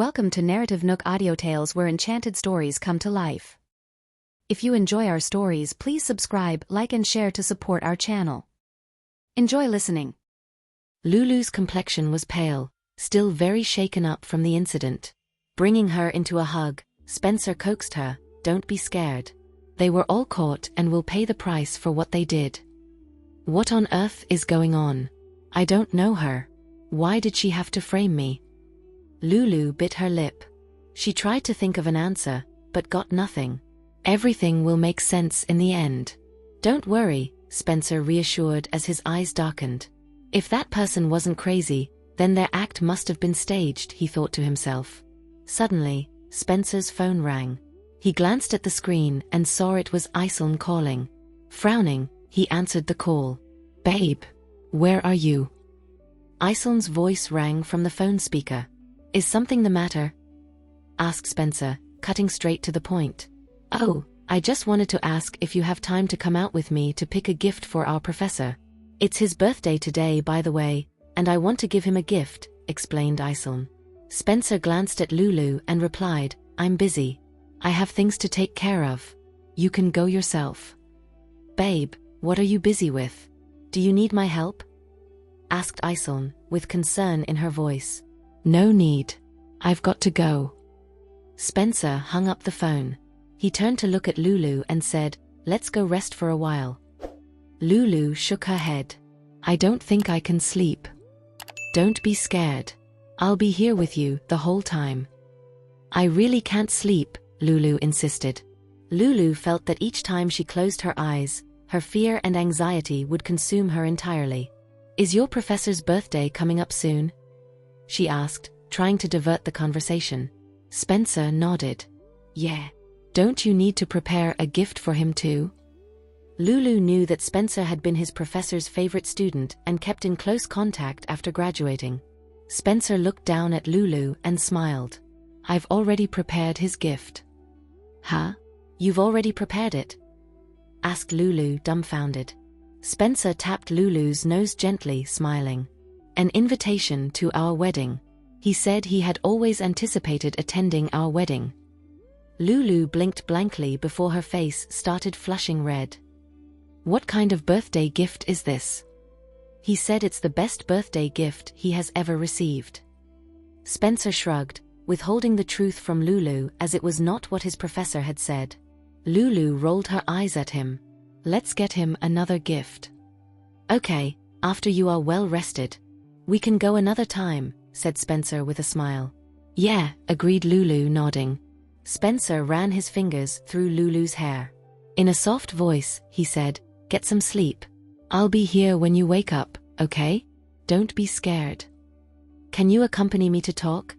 Welcome to NarrativeNook audio tales where enchanted stories come to life. If you enjoy our stories, please subscribe, like and share to support our channel. Enjoy listening. Lulu's complexion was pale, still very shaken up from the incident. Bringing her into a hug, Spencer coaxed her, "Don't be scared. They were all caught and will pay the price for what they did." "What on earth is going on? I don't know her. Why did she have to frame me?" Lulu bit her lip. She tried to think of an answer, but got nothing. "Everything will make sense in the end. Don't worry," Spencer reassured as his eyes darkened. If that person wasn't crazy, then their act must have been staged, he thought to himself. Suddenly, Spencer's phone rang. He glanced at the screen and saw it was Aislinn calling. Frowning, he answered the call. "Babe, where are you?" Aislinn's voice rang from the phone speaker. "Is something the matter?" asked Spencer, cutting straight to the point. "Oh, I just wanted to ask if you have time to come out with me to pick a gift for our professor. It's his birthday today, by the way, and I want to give him a gift," explained Aislinn. Spencer glanced at Lulu and replied, "I'm busy. I have things to take care of. You can go yourself." "Babe, what are you busy with? Do you need my help?" asked Aislinn, with concern in her voice. "No need. I've got to go." Spencer hung up the phone. He turned to look at Lulu and said, "Let's go rest for a while." Lulu shook her head. "I don't think I can sleep." "Don't be scared. I'll be here with you the whole time." "I really can't sleep," Lulu insisted. Lulu felt that each time she closed her eyes, her fear and anxiety would consume her entirely. "Is your professor's birthday coming up soon?" she asked, trying to divert the conversation. Spencer nodded. "Yeah. Don't you need to prepare a gift for him too?" Lulu knew that Spencer had been his professor's favorite student and kept in close contact after graduating. Spencer looked down at Lulu and smiled. "I've already prepared his gift." "Huh? You've already prepared it?" asked Lulu, dumbfounded. Spencer tapped Lulu's nose gently, smiling. "An invitation to our wedding. He said he had always anticipated attending our wedding." Lulu blinked blankly before her face started flushing red. "What kind of birthday gift is this?" "He said it's the best birthday gift he has ever received." Spencer shrugged, withholding the truth from Lulu as it was not what his professor had said. Lulu rolled her eyes at him. "Let's get him another gift." "Okay, after you are well rested. We can go another time," said Spencer with a smile. "Yeah," agreed Lulu, nodding. Spencer ran his fingers through Lulu's hair. In a soft voice, he said, "Get some sleep. I'll be here when you wake up, okay? Don't be scared." "Can you accompany me to talk?"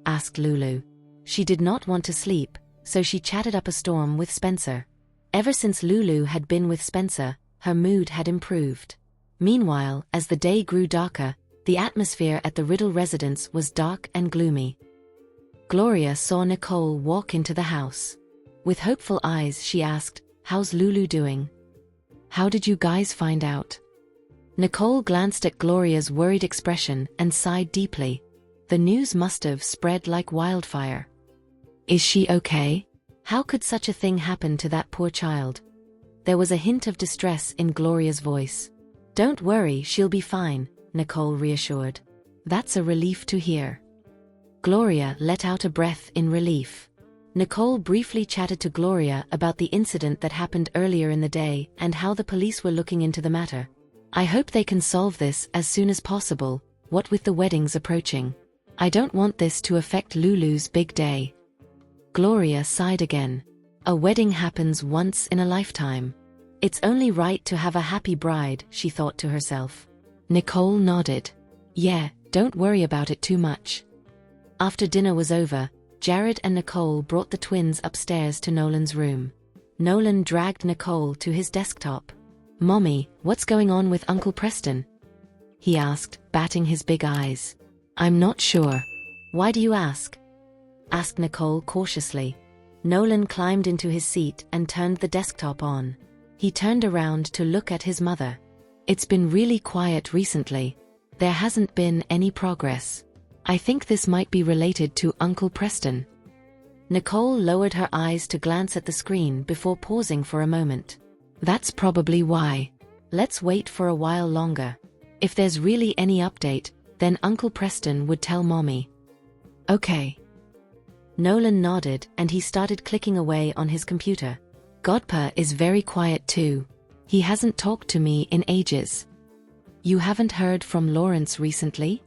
asked Lulu. She did not want to sleep, so she chatted up a storm with Spencer. Ever since Lulu had been with Spencer, her mood had improved. Meanwhile, as the day grew darker, the atmosphere at the Riddle residence was dark and gloomy. Gloria saw Nicole walk into the house. With hopeful eyes, she asked, "How's Lulu doing? How did you guys find out?" Nicole glanced at Gloria's worried expression and sighed deeply. The news must have spread like wildfire. "Is she okay? How could such a thing happen to that poor child?" There was a hint of distress in Gloria's voice. "Don't worry, she'll be fine," Nicole reassured. "That's a relief to hear." Gloria let out a breath in relief. Nicole briefly chatted to Gloria about the incident that happened earlier in the day and how the police were looking into the matter. "I hope they can solve this as soon as possible, what with the weddings approaching. I don't want this to affect Lulu's big day." Gloria sighed again. A wedding happens once in a lifetime. It's only right to have a happy bride, she thought to herself. Nicole nodded. "Yeah, don't worry about it too much." After dinner was over, Jared and Nicole brought the twins upstairs to Nolan's room. Nolan dragged Nicole to his desktop. "Mommy, what's going on with Uncle Preston?" he asked, batting his big eyes. "I'm not sure." "Why do you ask?" asked Nicole cautiously. Nolan climbed into his seat and turned the desktop on. He turned around to look at his mother. "It's been really quiet recently. There hasn't been any progress. I think this might be related to Uncle Preston. Nicole lowered her eyes to glance at the screen before pausing for a moment. That's probably why. Let's wait for a while longer. If there's really any update, then Uncle Preston would tell Mommy. Okay. Nolan nodded and he started clicking away on his computer. Godpa is very quiet too. He hasn't talked to me in ages. You haven't heard from Lawrence recently?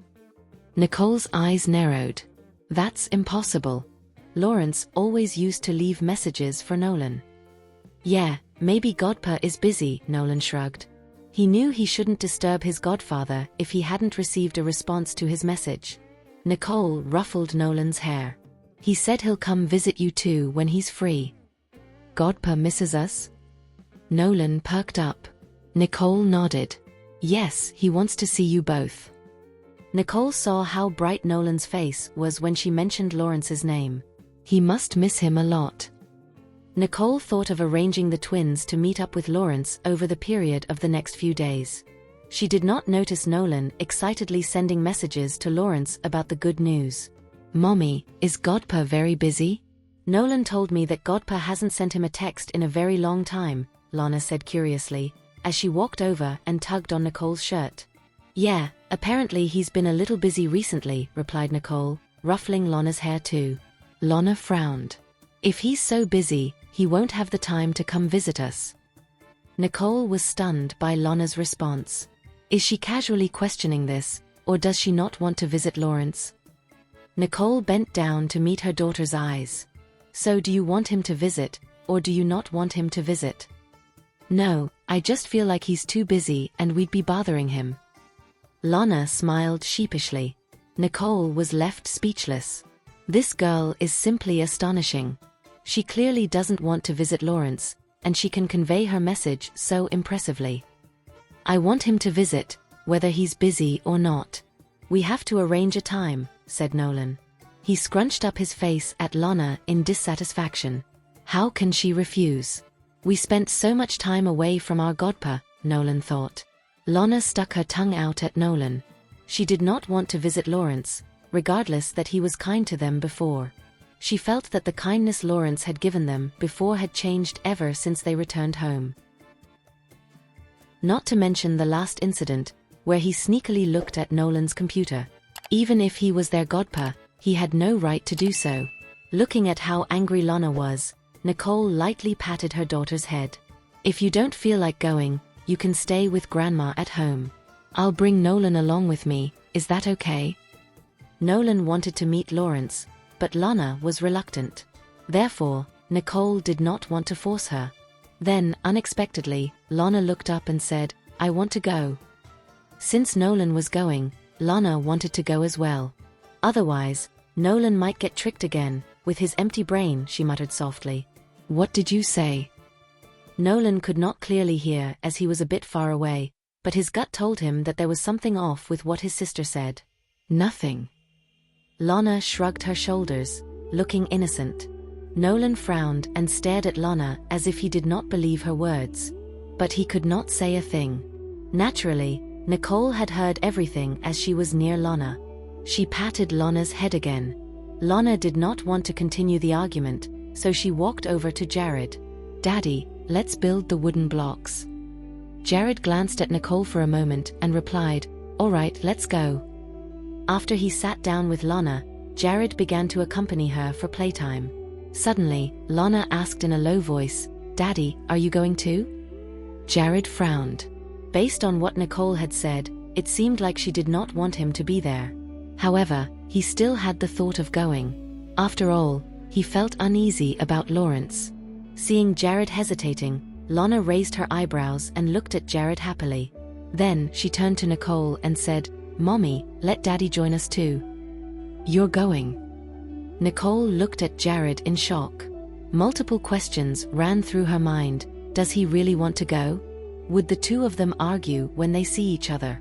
Nicole's eyes narrowed. That's impossible. Lawrence always used to leave messages for Nolan. Yeah, maybe Godpa is busy, Nolan shrugged. He knew he shouldn't disturb his godfather if he hadn't received a response to his message. Nicole ruffled Nolan's hair. He said he'll come visit you too when he's free. Godpa misses us? Nolan perked up. Nicole nodded. Yes, he wants to see you both. Nicole saw how bright Nolan's face was when she mentioned Lawrence's name. He must miss him a lot. Nicole thought of arranging the twins to meet up with Lawrence over the period of the next few days. She did not notice Nolan excitedly sending messages to Lawrence about the good news. Mommy, is Godpa very busy? Nolan told me that Godpa hasn't sent him a text in a very long time, Lana said curiously, as she walked over and tugged on Nicole's shirt. Yeah, apparently he's been a little busy recently, replied Nicole, ruffling Lana's hair too. Lana frowned. If he's so busy, he won't have the time to come visit us. Nicole was stunned by Lana's response. Is she casually questioning this, or does she not want to visit Lawrence? Nicole bent down to meet her daughter's eyes. So do you want him to visit, or do you not want him to visit? No, I just feel like he's too busy and we'd be bothering him. Lana smiled sheepishly. Nicole was left speechless. This girl is simply astonishing. She clearly doesn't want to visit Lawrence, and she can convey her message so impressively. I want him to visit, whether he's busy or not. We have to arrange a time, said Nolan. He scrunched up his face at Lana in dissatisfaction. How can she refuse? We spent so much time away from our godpa, Nolan thought. Lana stuck her tongue out at Nolan. She did not want to visit Lawrence, regardless that he was kind to them before. She felt that the kindness Lawrence had given them before had changed ever since they returned home. Not to mention the last incident, where he sneakily looked at Nolan's computer. Even if he was their godpa, he had no right to do so. Looking at how angry Lana was, Nicole lightly patted her daughter's head. If you don't feel like going, you can stay with Grandma at home. I'll bring Nolan along with me, is that okay? Nolan wanted to meet Lawrence, but Lana was reluctant. Therefore, Nicole did not want to force her. Then, unexpectedly, Lana looked up and said, I want to go. Since Nolan was going, Lana wanted to go as well. Otherwise, Nolan might get tricked again, with his empty brain, she muttered softly. What did you say? Nolan could not clearly hear as he was a bit far away, but his gut told him that there was something off with what his sister said. Nothing. Lana shrugged her shoulders, looking innocent. Nolan frowned and stared at Lana as if he did not believe her words. But he could not say a thing. Naturally, Nicole had heard everything as she was near Lana. She patted Lana's head again. Lana did not want to continue the argument, so she walked over to Jared. Daddy, let's build the wooden blocks. Jared glanced at Nicole for a moment and replied, All right, let's go. After he sat down with Lana, Jared began to accompany her for playtime. Suddenly, Lana asked in a low voice, Daddy, are you going too? Jared frowned. Based on what Nicole had said, it seemed like she did not want him to be there. However, he still had the thought of going. After all, he felt uneasy about Lawrence. Seeing Jared hesitating, Lana raised her eyebrows and looked at Jared happily. Then, she turned to Nicole and said, Mommy, let Daddy join us too. You're going? Nicole looked at Jared in shock. Multiple questions ran through her mind. Does he really want to go? Would the two of them argue when they see each other?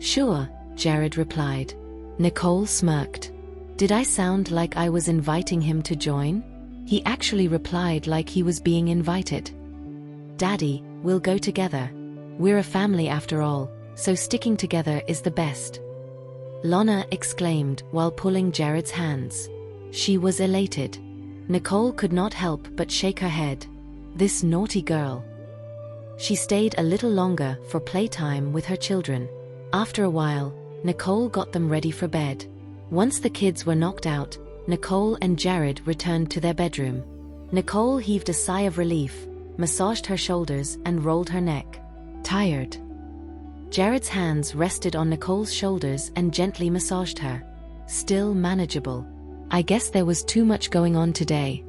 Sure, Jared replied. Nicole smirked. Did I sound like I was inviting him to join? He actually replied like he was being invited. Daddy, we'll go together. We're a family after all, so sticking together is the best. Lana exclaimed while pulling Jared's hands. She was elated. Nicole could not help but shake her head. This naughty girl. She stayed a little longer for playtime with her children. After a while, Nicole got them ready for bed. Once the kids were knocked out, Nicole and Jared returned to their bedroom. Nicole heaved a sigh of relief, massaged her shoulders and rolled her neck. Tired. Jared's hands rested on Nicole's shoulders and gently massaged her. Still manageable. I guess there was too much going on today.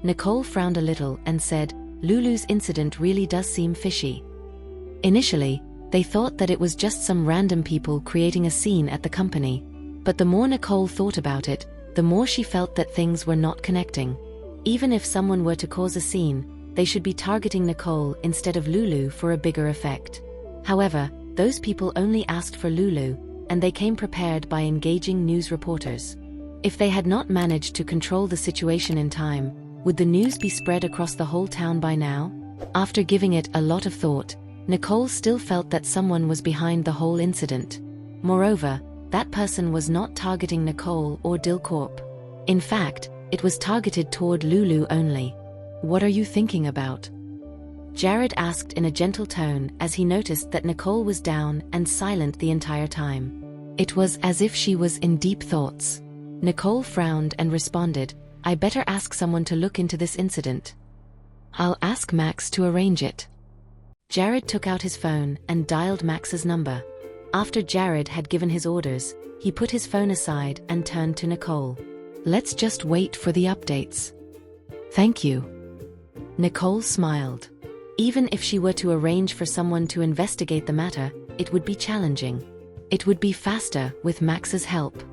Nicole frowned a little and said, Lulu's incident really does seem fishy. Initially, they thought that it was just some random people creating a scene at the company. But the more Nicole thought about it, the more she felt that things were not connecting. Even if someone were to cause a scene, they should be targeting Nicole instead of Lulu for a bigger effect. However, those people only asked for Lulu, and they came prepared by engaging news reporters. If they had not managed to control the situation in time, would the news be spread across the whole town by now? After giving it a lot of thought, Nicole still felt that someone was behind the whole incident. Moreover, that person was not targeting Nicole or Dilcorp. In fact, it was targeted toward Lulu only. What are you thinking about? Jared asked in a gentle tone as he noticed that Nicole was down and silent the entire time. It was as if she was in deep thoughts. Nicole frowned and responded, I better ask someone to look into this incident. I'll ask Max to arrange it. Jared took out his phone and dialed Max's number. After Jared had given his orders, he put his phone aside and turned to Nicole. Let's just wait for the updates. Thank you. Nicole smiled. Even if she were to arrange for someone to investigate the matter, it would be challenging. It would be faster with Max's help.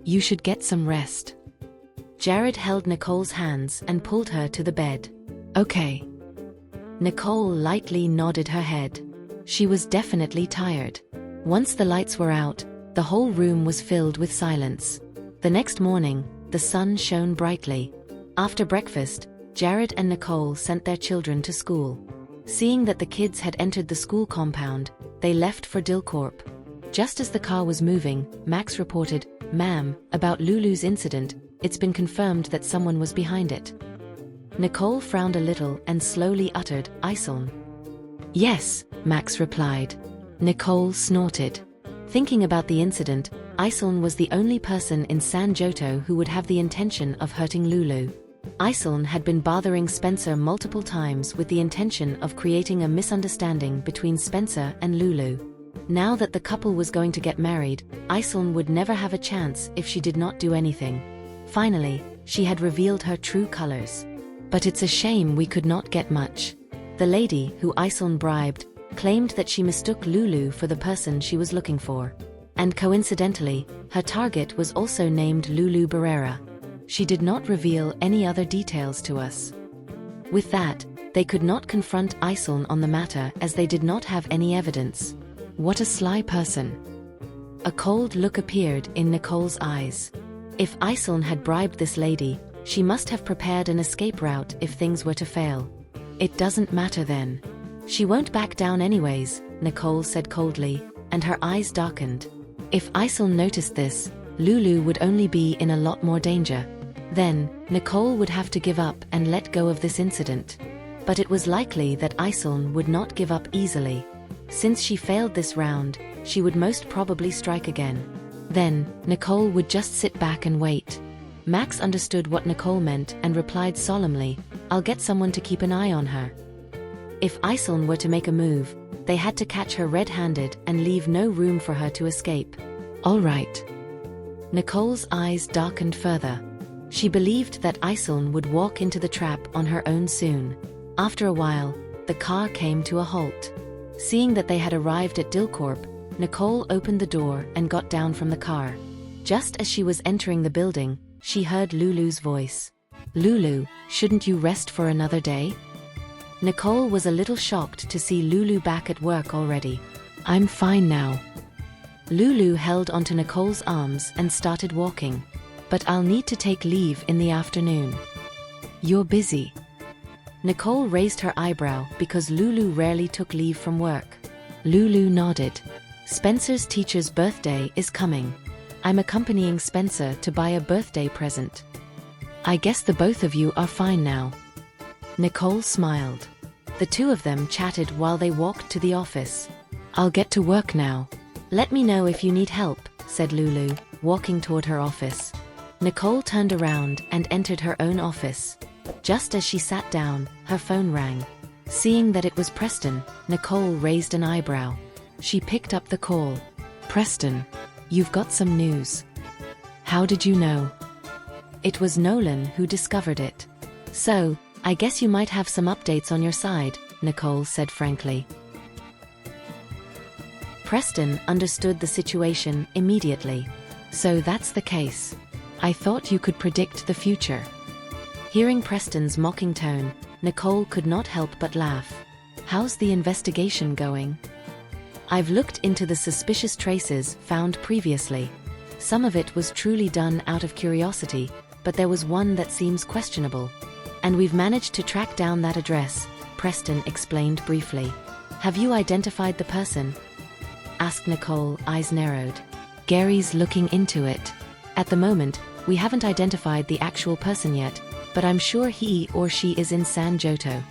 You should get some rest. Jared held Nicole's hands and pulled her to the bed. Okay. Nicole lightly nodded her head. She was definitely tired. Once the lights were out, the whole room was filled with silence. The next morning, the sun shone brightly. After breakfast, Jared and Nicole sent their children to school. Seeing that the kids had entered the school compound, they left for Dilcorp. Just as the car was moving, Max reported, Ma'am, about Lulu's incident, it's been confirmed that someone was behind it. Nicole frowned a little and slowly uttered, Isoln. Yes, Max replied. Nicole snorted. Thinking about the incident, Isoln was the only person in San Joto who would have the intention of hurting Lulu. Isoln had been bothering Spencer multiple times with the intention of creating a misunderstanding between Spencer and Lulu. Now that the couple was going to get married, Isoln would never have a chance if she did not do anything. Finally, she had revealed her true colors. But it's a shame we could not get much. The lady who Isoln bribed claimed that she mistook Lulu for the person she was looking for. And coincidentally, her target was also named Lulu Barrera. She did not reveal any other details to us. With that, they could not confront Isoln on the matter as they did not have any evidence. What a sly person. A cold look appeared in Nicole's eyes. If Isoln had bribed this lady, she must have prepared an escape route if things were to fail. It doesn't matter then. She won't back down anyways, Nicole said coldly, and her eyes darkened. If Isoln noticed this, Lulu would only be in a lot more danger. Then, Nicole would have to give up and let go of this incident. But it was likely that Isoln would not give up easily. Since she failed this round, she would most probably strike again. Then, Nicole would just sit back and wait. Max understood what Nicole meant and replied solemnly, I'll get someone to keep an eye on her. If Isoln were to make a move, they had to catch her red-handed and leave no room for her to escape. All right. Nicole's eyes darkened further. She believed that Isoln would walk into the trap on her own soon. After a while, the car came to a halt. Seeing that they had arrived at Dilcorp, Nicole opened the door and got down from the car. Just as she was entering the building, she heard Lulu's voice. Lulu, shouldn't you rest for another day? Nicole was a little shocked to see Lulu back at work already. I'm fine now. Lulu held onto Nicole's arms and started walking. But I'll need to take leave in the afternoon. You're busy. Nicole raised her eyebrow because Lulu rarely took leave from work. Lulu nodded. Spencer's teacher's birthday is coming. I'm accompanying Spencer to buy a birthday present. I guess the both of you are fine now. Nicole smiled. The two of them chatted while they walked to the office. I'll get to work now. Let me know if you need help, said Lulu, walking toward her office. Nicole turned around and entered her own office. Just as she sat down, her phone rang. Seeing that it was Preston, Nicole raised an eyebrow. She picked up the call. Preston, you've got some news. How did you know? It was Nolan who discovered it. So, I guess you might have some updates on your side, Nicole said frankly. Preston understood the situation immediately. So that's the case. I thought you could predict the future. Hearing Preston's mocking tone, Nicole could not help but laugh. How's the investigation going? I've looked into the suspicious traces found previously. Some of it was truly done out of curiosity, but there was one that seems questionable. And we've managed to track down that address, Preston explained briefly. Have you identified the person? Asked Nicole, eyes narrowed. Gary's looking into it. At the moment, we haven't identified the actual person yet, but I'm sure he or she is in San Joto.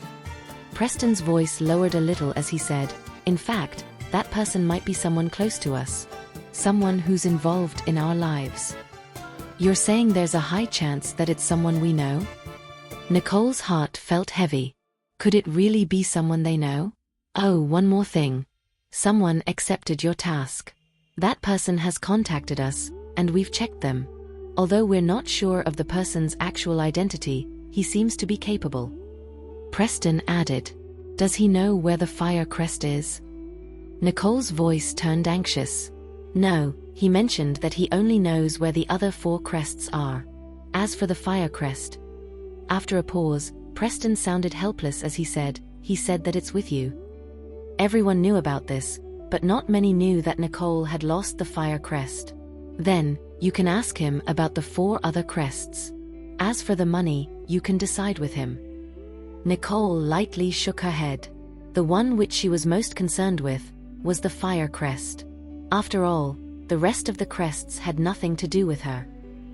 Preston's voice lowered a little as he said, in fact, that person might be someone close to us. Someone who's involved in our lives. You're saying there's a high chance that it's someone we know? Nicole's heart felt heavy. Could it really be someone they know? Oh, one more thing. Someone accepted your task. That person has contacted us, and we've checked them. Although we're not sure of the person's actual identity, he seems to be capable. Preston added, does he know where the fire crest is? Nicole's voice turned anxious. No, he mentioned that he only knows where the other 4 crests are. As for the fire crest. After a pause, Preston sounded helpless as he said that it's with you. Everyone knew about this, but not many knew that Nicole had lost the fire crest. Then, you can ask him about the 4 other crests. As for the money, you can decide with him. Nicole lightly shook her head. The one which she was most concerned with was the fire crest. After all, the rest of the crests had nothing to do with her.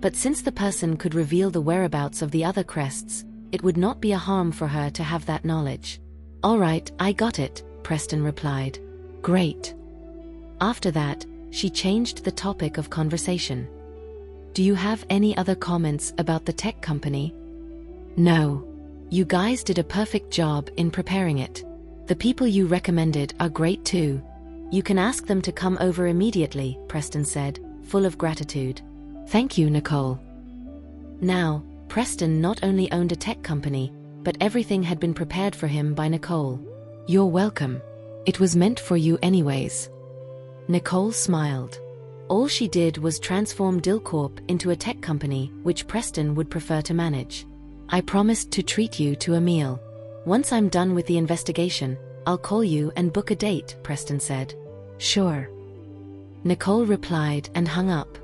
But since the person could reveal the whereabouts of the other crests, it would not be a harm for her to have that knowledge. All right, I got it, Preston replied. Great. After that, she changed the topic of conversation. Do you have any other comments about the tech company? No. You guys did a perfect job in preparing it. The people you recommended are great too. You can ask them to come over immediately, Preston said, full of gratitude. Thank you, Nicole. Now, Preston not only owned a tech company, but everything had been prepared for him by Nicole. You're welcome. It was meant for you anyways. Nicole smiled. All she did was transform Dillcorp into a tech company which Preston would prefer to manage. I promised to treat you to a meal. Once I'm done with the investigation, I'll call you and book a date, Preston said. Sure. Nicole replied and hung up.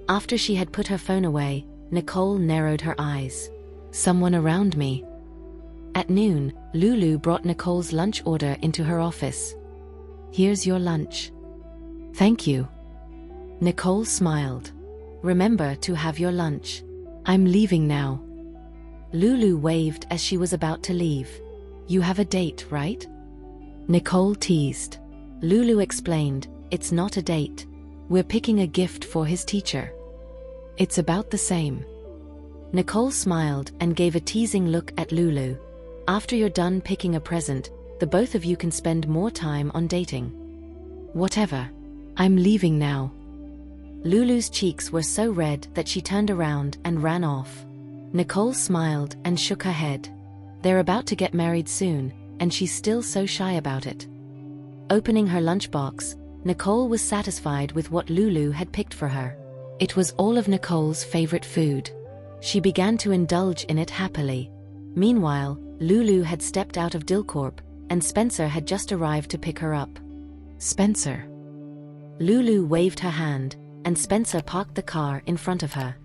After she had put her phone away, Nicole narrowed her eyes. Someone around me. At noon, Lulu brought Nicole's lunch order into her office. Here's your lunch. Thank you. Nicole smiled. Remember to have your lunch. I'm leaving now. Lulu waved as she was about to leave. You have a date, right? Nicole teased. Lulu explained, it's not a date. We're picking a gift for his teacher. It's about the same. Nicole smiled and gave a teasing look at Lulu. After you're done picking a present, the both of you can spend more time on dating. Whatever. I'm leaving now. Lulu's cheeks were so red that she turned around and ran off. Nicole smiled and shook her head. They're about to get married soon, and she's still so shy about it. Opening her lunchbox, Nicole was satisfied with what Lulu had picked for her. It was all of Nicole's favorite food. She began to indulge in it happily. Meanwhile, Lulu had stepped out of Dillcorp, and Spencer had just arrived to pick her up. Spencer. Lulu waved her hand, and Spencer parked the car in front of her.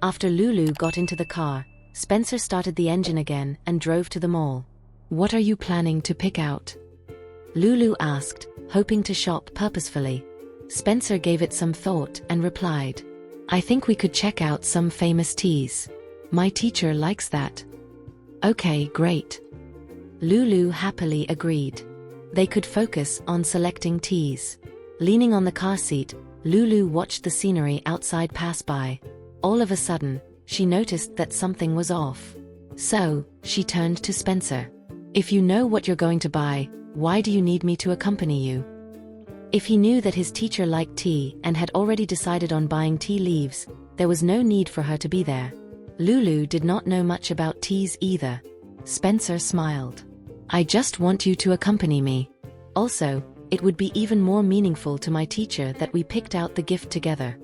After Lulu got into the car, Spencer started the engine again and drove to the mall. What are you planning to pick out? Lulu asked, hoping to shop purposefully. Spencer gave it some thought and replied, I think we could check out some famous teas. My teacher likes that. Okay, great. Lulu happily agreed. They could focus on selecting teas. Leaning on the car seat, Lulu watched the scenery outside pass by. All of a sudden, she noticed that something was off. So, she turned to Spencer. If you know what you're going to buy, why do you need me to accompany you? If he knew that his teacher liked tea and had already decided on buying tea leaves, there was no need for her to be there. Lulu did not know much about teas either. Spencer smiled. I just want you to accompany me. Also, it would be even more meaningful to my teacher that we picked out the gift together.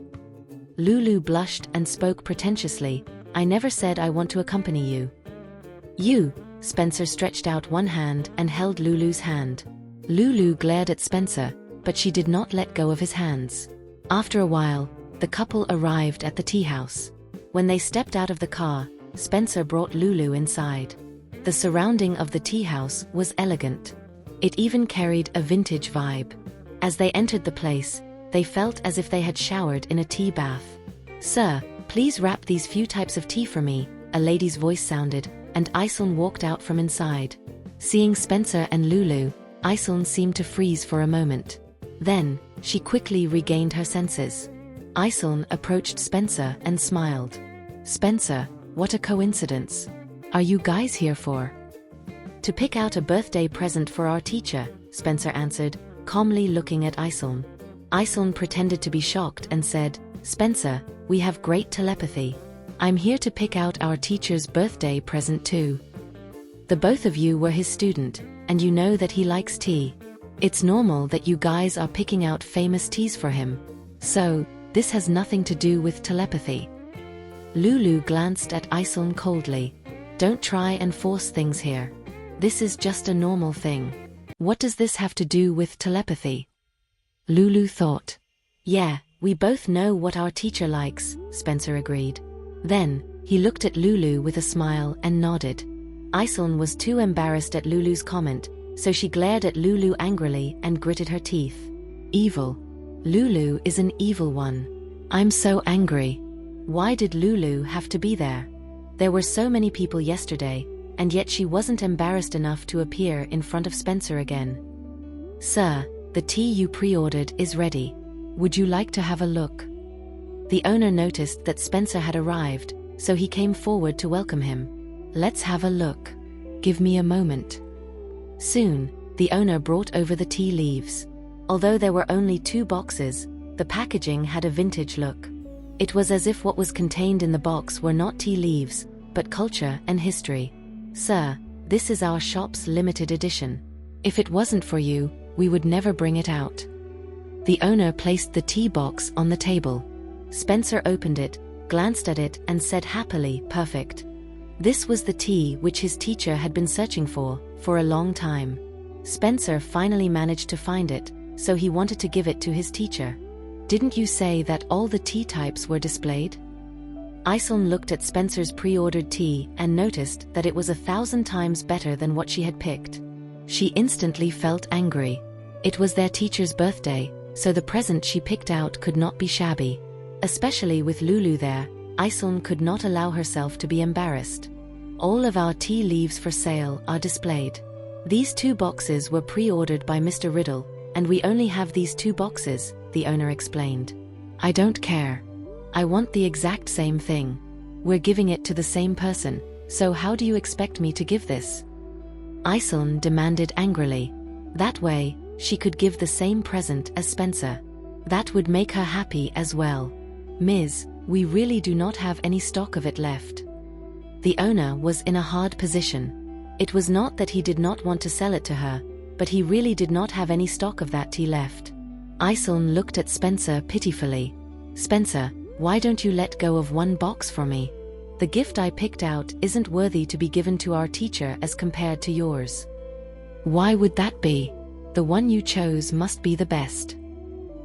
Lulu blushed and spoke pretentiously. I never said I want to accompany you. You. Spencer stretched out one hand and held Lulu's hand. Lulu glared at Spencer, but she did not let go of his hands. After a while, the couple arrived at the tea house. When they stepped out of the car, Spencer brought Lulu inside. The surrounding of the tea house was elegant. It even carried a vintage vibe. As they entered the place, they felt as if they had showered in a tea bath. Sir, please wrap these few types of tea for me, a lady's voice sounded, and Iselin walked out from inside. Seeing Spencer and Lulu, Iselin seemed to freeze for a moment. Then, she quickly regained her senses. Iselin approached Spencer and smiled. Spencer, what a coincidence. Are you guys here for? To pick out a birthday present for our teacher, Spencer answered, calmly looking at Iselin. Iselin pretended to be shocked and said, Spencer, we have great telepathy. I'm here to pick out our teacher's birthday present too. The both of you were his student, and you know that he likes tea. It's normal that you guys are picking out famous teas for him. So, this has nothing to do with telepathy. Lulu glanced at Iselin coldly. Don't try and force things here. This is just a normal thing. What does this have to do with telepathy? Lulu thought. Yeah, we both know what our teacher likes, Spencer agreed. Then, he looked at Lulu with a smile and nodded. Iselin was too embarrassed at Lulu's comment, so she glared at Lulu angrily and gritted her teeth. Evil. Lulu is an evil one. I'm so angry. Why did Lulu have to be there? There were so many people yesterday, and yet she wasn't embarrassed enough to appear in front of Spencer again. Sir, the tea you pre-ordered is ready. Would you like to have a look? The owner noticed that Spencer had arrived, so he came forward to welcome him. Let's have a look. Give me a moment. Soon, the owner brought over the tea leaves. Although there were only 2 boxes, the packaging had a vintage look. It was as if what was contained in the box were not tea leaves, but culture and history. Sir, this is our shop's limited edition. If it wasn't for you, we would never bring it out. The owner placed the tea box on the table. Spencer opened it, glanced at it and said happily, perfect. This was the tea which his teacher had been searching for a long time. Spencer finally managed to find it, so he wanted to give it to his teacher. Didn't you say that all the tea types were displayed? Iselin looked at Spencer's pre-ordered tea and noticed that it was 1,000 times better than what she had picked. She instantly felt angry. It was their teacher's birthday, so the present she picked out could not be shabby. Especially with Lulu there, Iselin could not allow herself to be embarrassed. All of our tea leaves for sale are displayed. These 2 boxes were pre-ordered by Mr. Riddle, and we only have these 2 boxes, the owner explained. I don't care. I want the exact same thing. We're giving it to the same person, so how do you expect me to give this? Iselin demanded angrily. That way, she could give the same present as Spencer. That would make her happy as well. Ms., we really do not have any stock of it left. The owner was in a hard position. It was not that he did not want to sell it to her, but he really did not have any stock of that tea left. Iselin looked at Spencer pitifully. Spencer, why don't you let go of 1 box for me? The gift I picked out isn't worthy to be given to our teacher as compared to yours. Why would that be? The one you chose must be the best.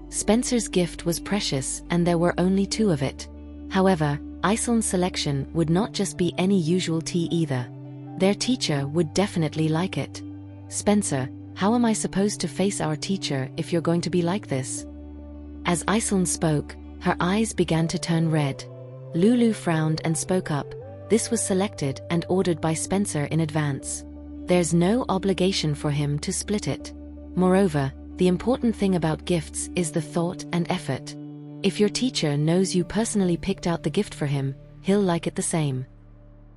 Spencer's gift was precious and there were only 2 of it. However, Iselin's selection would not just be any usual tea either. Their teacher would definitely like it. Spencer, how am I supposed to face our teacher if you're going to be like this? As Iselin spoke, Her eyes began to turn red. Lulu frowned and spoke up. This was selected and ordered by Spencer in advance. There's no obligation for him to split it. Moreover, the important thing about gifts is the thought and effort. If your teacher knows you personally picked out the gift for him, he'll like it the same.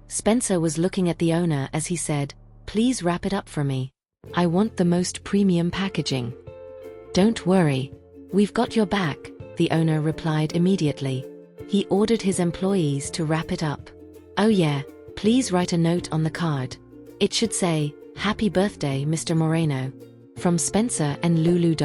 Spencer was looking at the owner as he said, "Please wrap it up for me. I want the most premium packaging." "Don't worry. We've got your back," the owner replied immediately. He ordered his employees to wrap it up. "Oh yeah, please write a note on the card. It should say, 'Happy birthday, Mr. Moreno. From Spencer and Lulu.'"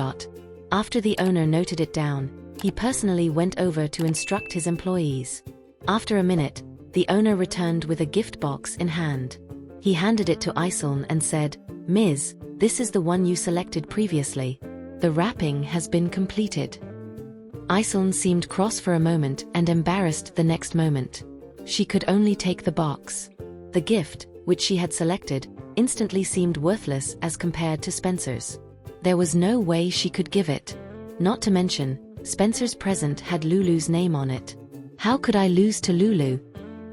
After the owner noted it down, he personally went over to instruct his employees. After a minute, the owner returned with a gift box in hand. He handed it to Iseln and said, "Ms., this is the one you selected previously. The wrapping has been completed." Iseln seemed cross for a moment and embarrassed the next moment. She could only take the box. The gift, which she had selected, instantly seemed worthless as compared to Spencer's. There was no way she could give it. Not to mention, Spencer's present had Lulu's name on it. "How could I lose to Lulu?"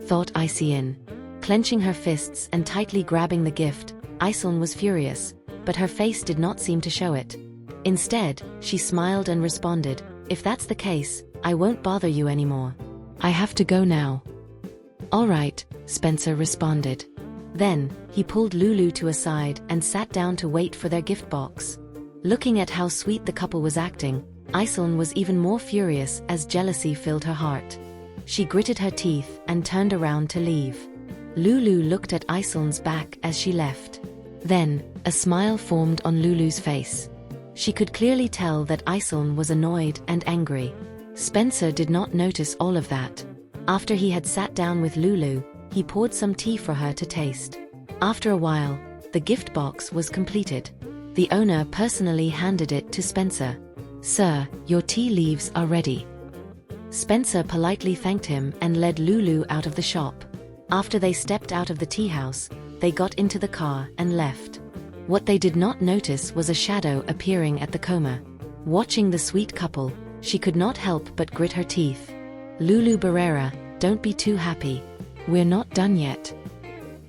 thought Iseln. Clenching her fists and tightly grabbing the gift, Iseln was furious, but her face did not seem to show it. Instead, she smiled and responded, "If that's the case, I won't bother you anymore. I have to go now." "All right," Spencer responded. Then, he pulled Lulu to a side and sat down to wait for their gift box. Looking at how sweet the couple was acting, Iseln was even more furious as jealousy filled her heart. She gritted her teeth and turned around to leave. Lulu looked at Iseln's back as she left. Then, a smile formed on Lulu's face. She could clearly tell that Iseln was annoyed and angry. Spencer did not notice all of that. After he had sat down with Lulu, he poured some tea for her to taste. After a while, the gift box was completed. The owner personally handed it to Spencer. "Sir, your tea leaves are ready." Spencer politely thanked him and led Lulu out of the shop. After they stepped out of the tea house, they got into the car and left. What they did not notice was a shadow appearing at the coma. Watching the sweet couple, she could not help but grit her teeth. "Lulu Barrera, don't be too happy. We're not done yet."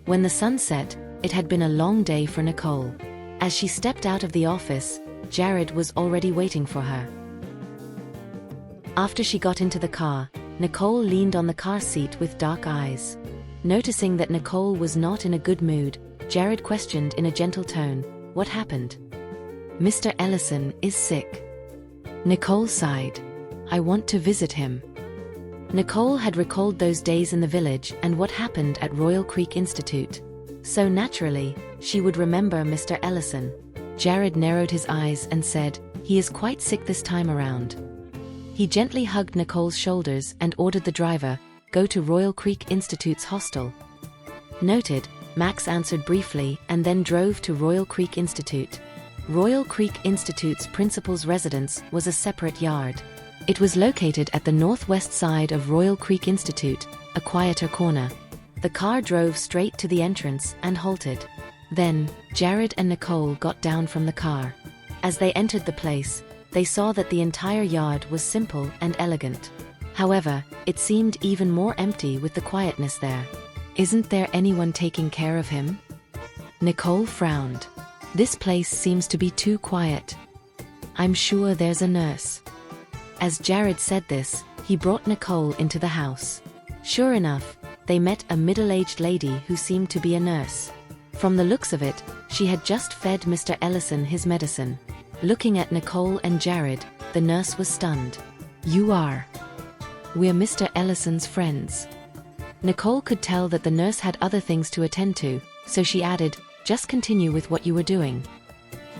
When the sun set, it had been a long day for Nicole. As she stepped out of the office, Jared was already waiting for her. After she got into the car, Nicole leaned on the car seat with dark eyes. Noticing that Nicole was not in a good mood, Jared questioned in a gentle tone, "What happened?" "Mr. Ellison is sick." Nicole sighed. "I want to visit him." Nicole had recalled those days in the village and what happened at Royal Creek Institute. So naturally, she would remember Mr. Ellison. Jared narrowed his eyes and said, "He is quite sick this time around." He gently hugged Nicole's shoulders and ordered the driver, "Go to Royal Creek Institute's hostel." Noted, Max answered briefly and then drove to Royal Creek Institute. Royal Creek Institute's principal's residence was a separate yard. It was located at the northwest side of Royal Creek Institute, a quieter corner. The car drove straight to the entrance and halted. Then, Jared and Nicole got down from the car. As they entered the place, they saw that the entire yard was simple and elegant. However, it seemed even more empty with the quietness there. "Isn't there anyone taking care of him?" Nicole frowned. "This place seems to be too quiet. I'm sure there's a nurse." As Jared said this, he brought Nicole into the house. Sure enough, they met a middle-aged lady who seemed to be a nurse. From the looks of it, she had just fed Mr. Ellison his medicine. Looking at Nicole and Jared, the nurse was stunned. "You are? We're Mr. Ellison's friends." Nicole could tell that the nurse had other things to attend to, so she added, "Just continue with what you were doing."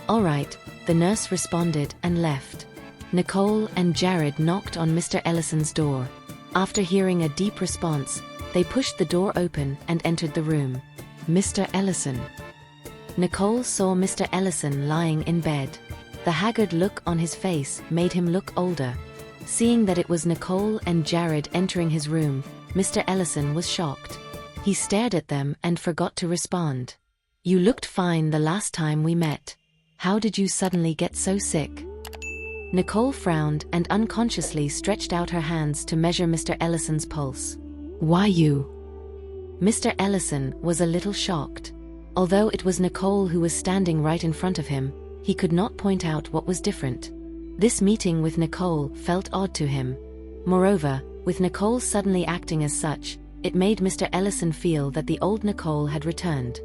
"All right," the nurse responded and left. Nicole and Jared knocked on Mr. Ellison's door. After hearing a deep response, they pushed the door open and entered the room. "Mr. Ellison." Nicole saw Mr. Ellison lying in bed. The haggard look on his face made him look older. Seeing that it was Nicole and Jared entering his room, Mr. Ellison was shocked. He stared at them and forgot to respond. "You looked fine the last time we met. How did you suddenly get so sick?" Nicole frowned and unconsciously stretched out her hands to measure Mr. Ellison's pulse. "Why you?" Mr. Ellison was a little shocked. Although it was Nicole who was standing right in front of him, he could not point out what was different. This meeting with Nicole felt odd to him. Moreover, with Nicole suddenly acting as such, it made Mr. Ellison feel that the old Nicole had returned.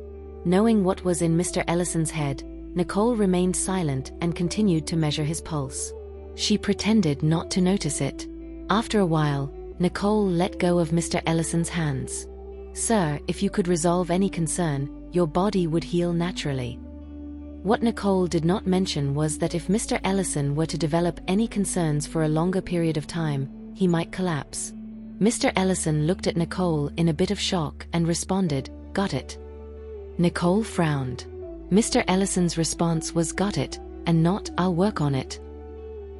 Knowing what was in Mr. Ellison's head, Nicole remained silent and continued to measure his pulse. She pretended not to notice it. After a while, Nicole let go of Mr. Ellison's hands. "Sir, if you could resolve any concern, your body would heal naturally." What Nicole did not mention was that if Mr. Ellison were to develop any concerns for a longer period of time, he might collapse. Mr. Ellison looked at Nicole in a bit of shock and responded, "Got it." Nicole frowned. Mr. Ellison's response was "got it," and not "I'll work on it."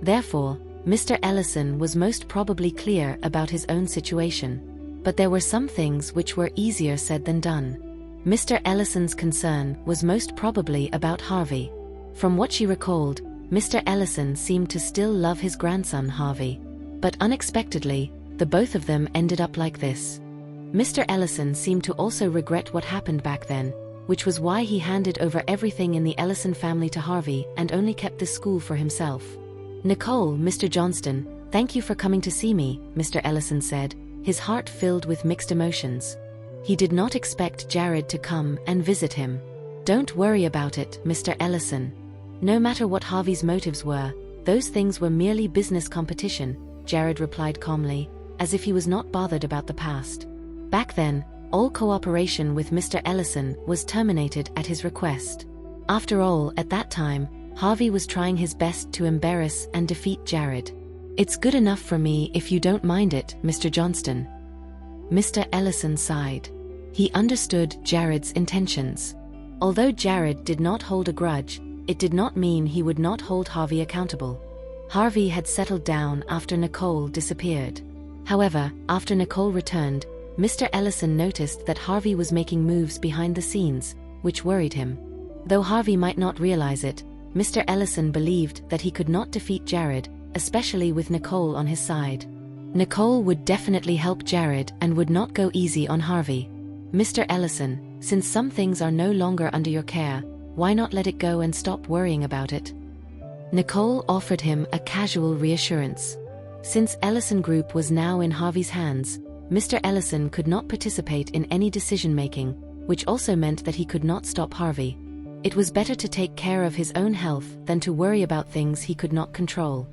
Therefore, Mr. Ellison was most probably clear about his own situation. But there were some things which were easier said than done. Mr. Ellison's concern was most probably about Harvey. From what she recalled, Mr. Ellison seemed to still love his grandson Harvey. But unexpectedly, the both of them ended up like this. Mr. Ellison seemed to also regret what happened back then, which was why he handed over everything in the Ellison family to Harvey and only kept the school for himself. "Nicole, Mr. Johnston, thank you for coming to see me," Mr. Ellison said, his heart filled with mixed emotions. He did not expect Jared to come and visit him. "Don't worry about it, Mr. Ellison. No matter what Harvey's motives were, those things were merely business competition," Jared replied calmly, as if he was not bothered about the past. Back then, all cooperation with Mr. Ellison was terminated at his request. After all, at that time, Harvey was trying his best to embarrass and defeat Jared. "It's good enough for me if you don't mind it, Mr. Johnston." Mr. Ellison sighed. He understood Jared's intentions. Although Jared did not hold a grudge, it did not mean he would not hold Harvey accountable. Harvey had settled down after Nicole disappeared. However, after Nicole returned, Mr. Ellison noticed that Harvey was making moves behind the scenes, which worried him. Though Harvey might not realize it, Mr. Ellison believed that he could not defeat Jared, especially with Nicole on his side. Nicole would definitely help Jared and would not go easy on Harvey. "Mr. Ellison, since some things are no longer under your care, why not let it go and stop worrying about it?" Nicole offered him a casual reassurance. Since Ellison Group was now in Harvey's hands, Mr. Ellison could not participate in any decision-making, which also meant that he could not stop Harvey. It was better to take care of his own health than to worry about things he could not control.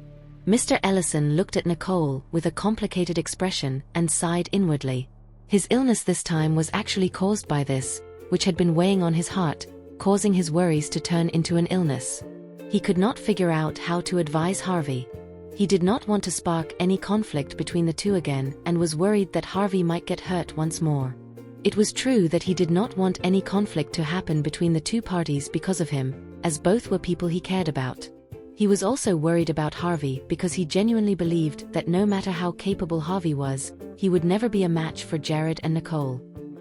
Mr. Ellison looked at Nicole with a complicated expression and sighed inwardly. His illness this time was actually caused by this, which had been weighing on his heart, causing his worries to turn into an illness. He could not figure out how to advise Harvey. He did not want to spark any conflict between the two again and was worried that Harvey might get hurt once more. It was true that he did not want any conflict to happen between the two parties because of him, as both were people he cared about. He was also worried about Harvey because he genuinely believed that no matter how capable Harvey was, he would never be a match for Jared and Nicole.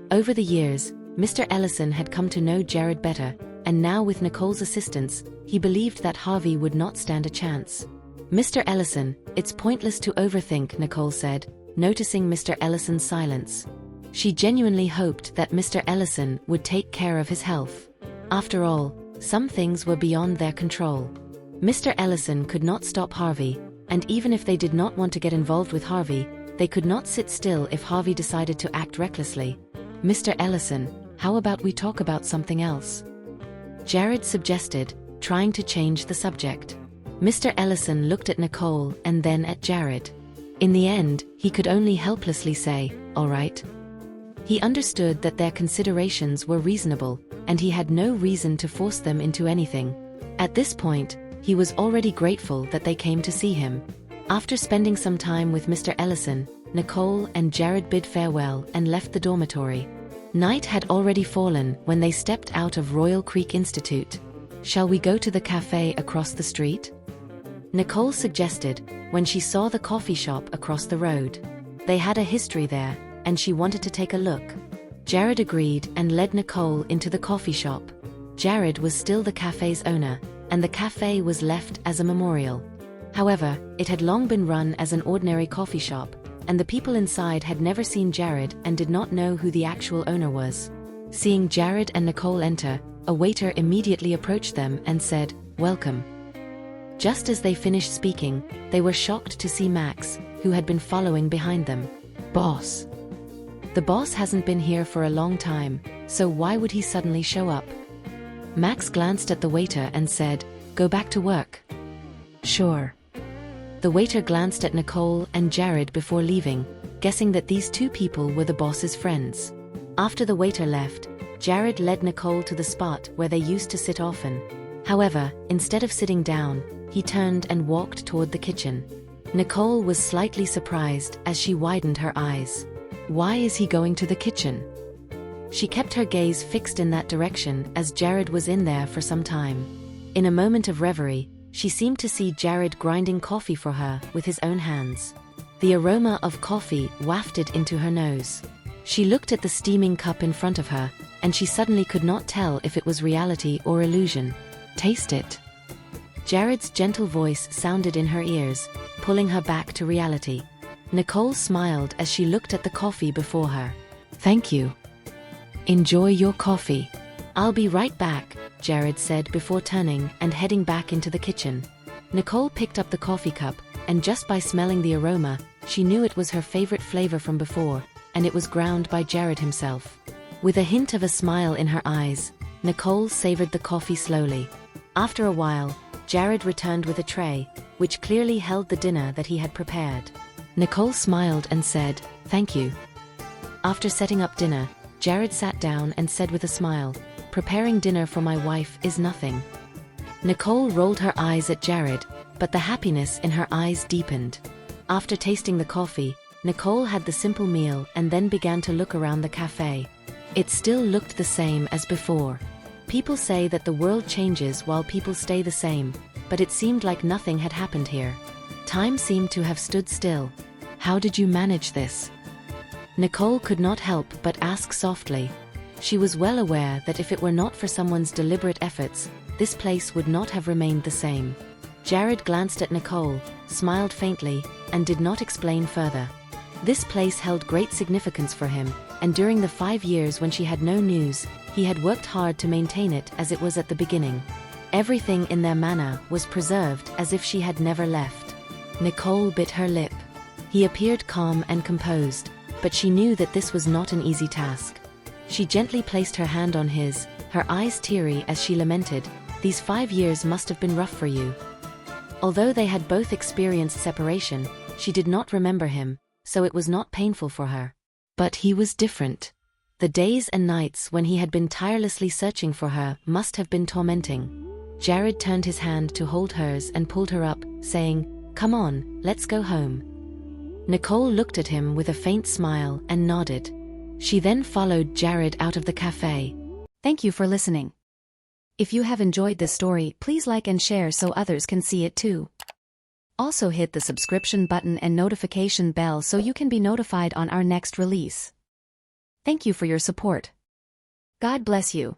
Over the years, Mr. Ellison had come to know Jared better, and now with Nicole's assistance, he believed that Harvey would not stand a chance. "Mr. Ellison, it's pointless to overthink," Nicole said, noticing Mr. Ellison's silence. She genuinely hoped that Mr. Ellison would take care of his health. After all, some things were beyond their control. Mr. Ellison could not stop Harvey, and even if they did not want to get involved with Harvey, they could not sit still if Harvey decided to act recklessly. "Mr. Ellison, how about we talk about something else?" Jared suggested, trying to change the subject. Mr. Ellison looked at Nicole and then at Jared. In the end, he could only helplessly say, "All right." He understood that their considerations were reasonable, and he had no reason to force them into anything. At this point, he was already grateful that they came to see him. After spending some time with Mr. Ellison, Nicole and Jared bid farewell and left the dormitory. Night had already fallen when they stepped out of Royal Creek Institute. "Shall we go to the cafe across the street?" Nicole suggested, when she saw the coffee shop across the road. They had a history there, and she wanted to take a look. Jared agreed and led Nicole into the coffee shop. Jared was still the cafe's owner, and the cafe was left as a memorial. However, it had long been run as an ordinary coffee shop, and the people inside had never seen Jared and did not know who the actual owner was. Seeing Jared and Nicole enter, a waiter immediately approached them and said, "Welcome." Just as they finished speaking, they were shocked to see Max, who had been following behind them. "Boss. The boss hasn't been here for a long time, so why would he suddenly show up?" Max glanced at the waiter and said, "Go back to work." "Sure." The waiter glanced at Nicole and Jared before leaving, guessing that these two people were the boss's friends. After the waiter left, Jared led Nicole to the spot where they used to sit often. However, instead of sitting down, he turned and walked toward the kitchen. Nicole was slightly surprised as she widened her eyes. Why is he going to the kitchen? She kept her gaze fixed in that direction as Jared was in there for some time. In a moment of reverie, she seemed to see Jared grinding coffee for her with his own hands. The aroma of coffee wafted into her nose. She looked at the steaming cup in front of her, and she suddenly could not tell if it was reality or illusion. "Taste it." Jared's gentle voice sounded in her ears, pulling her back to reality. Nicole smiled as she looked at the coffee before her. "Thank you. Enjoy your coffee." "I'll be right back," Jared said before turning and heading back into the kitchen. Nicole picked up the coffee cup, and just by smelling the aroma, she knew it was her favorite flavor from before, and it was ground by Jared himself. With a hint of a smile in her eyes, Nicole savored the coffee slowly. After a while, Jared returned with a tray, which clearly held the dinner that he had prepared. Nicole smiled and said, "Thank you." After setting up dinner, Jared sat down and said with a smile, "Preparing dinner for my wife is nothing." Nicole rolled her eyes at Jared, but the happiness in her eyes deepened. After tasting the coffee, Nicole had the simple meal and then began to look around the cafe. It still looked the same as before. People say that the world changes while people stay the same, but it seemed like nothing had happened here. Time seemed to have stood still. "How did you manage this?" Nicole could not help but ask softly. She was well aware that if it were not for someone's deliberate efforts, this place would not have remained the same. Jared glanced at Nicole, smiled faintly, and did not explain further. This place held great significance for him, and during the 5 years when she had no news, he had worked hard to maintain it as it was at the beginning. Everything in their manner was preserved as if she had never left. Nicole bit her lip. He appeared calm and composed, but she knew that this was not an easy task. She gently placed her hand on his, her eyes teary as she lamented, "These 5 years must have been rough for you." Although they had both experienced separation, she did not remember him, so it was not painful for her. But he was different. The days and nights when he had been tirelessly searching for her must have been tormenting. Jared turned his hand to hold hers and pulled her up, saying, "Come on, let's go home." Nicole looked at him with a faint smile and nodded. She then followed Jared out of the cafe. Thank you for listening. If you have enjoyed this story, please like and share so others can see it too. Also hit the subscription button and notification bell so you can be notified on our next release. Thank you for your support. God bless you.